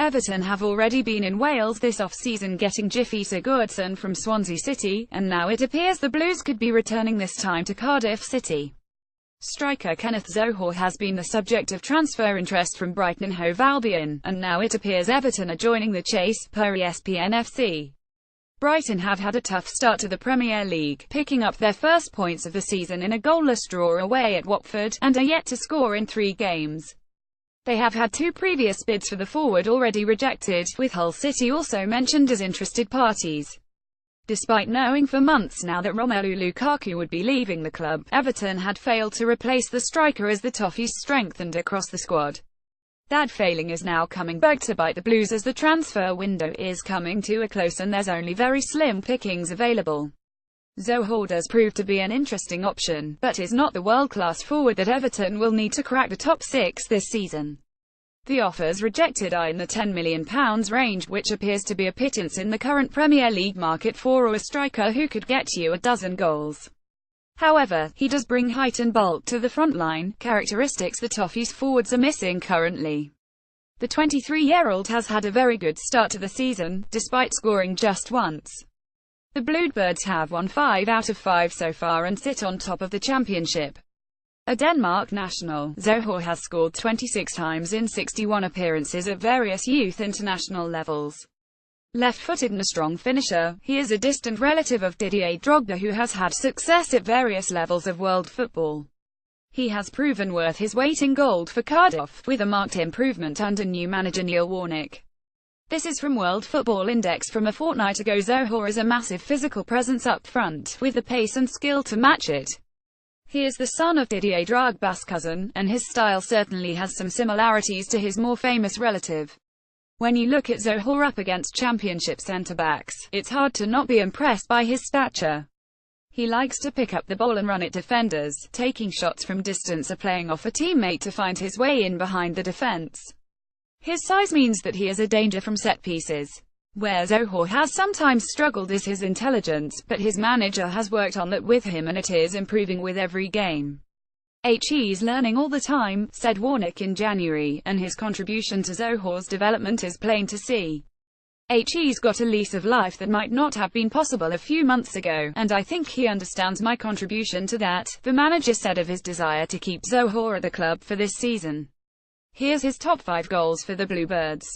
Everton have already been in Wales this off-season getting Jiffy Sigurdsson from Swansea City, and now it appears the Blues could be returning this time to Cardiff City. Striker Kenneth Zohore has been the subject of transfer interest from Brighton and Hove Albion, and now it appears Everton are joining the chase, per ESPN FC. Brighton have had a tough start to the Premier League, picking up their first points of the season in a goalless draw away at Watford, and are yet to score in 3 games. They have had 2 previous bids for the forward already rejected, with Hull City also mentioned as interested parties. Despite knowing for months now that Romelu Lukaku would be leaving the club, Everton had failed to replace the striker as the Toffees strengthened across the squad. That failing is now coming back to bite the Blues as the transfer window is coming to a close and there's only very slim pickings available. Zohore does prove to be an interesting option, but is not the world-class forward that Everton will need to crack the top 6 this season. The offers rejected are in the £10 million range, which appears to be a pittance in the current Premier League market for a striker who could get you a dozen goals. However, he does bring height and bulk to the front line, characteristics the Toffees forwards are missing currently. The 23-year-old has had a very good start to the season, despite scoring just once. The Bluebirds have won 5 out of 5 so far and sit on top of the championship. A Denmark national, Zohore has scored 26 times in 61 appearances at various youth international levels. Left-footed and a strong finisher, he is a distant relative of Didier Drogba, who has had success at various levels of world football. He has proven worth his weight in gold for Cardiff, with a marked improvement under new manager Neil Warnock. This is from World Football Index from a fortnight ago. Zohore is a massive physical presence up front, with the pace and skill to match it. He is the son of Didier Drogba's cousin, and his style certainly has some similarities to his more famous relative. When you look at Zohore up against championship centre-backs, it's hard to not be impressed by his stature. He likes to pick up the ball and run at defenders, taking shots from distance or playing off a teammate to find his way in behind the defence. His size means that he is a danger from set pieces. Where Zohore has sometimes struggled is his intelligence, but his manager has worked on that with him and it is improving with every game. He's learning all the time, said Warnock in January, and his contribution to Zohore's development is plain to see. He's got a lease of life that might not have been possible a few months ago, and I think he understands my contribution to that, the manager said of his desire to keep Zohore at the club for this season. Here's his top 5 goals for the Bluebirds.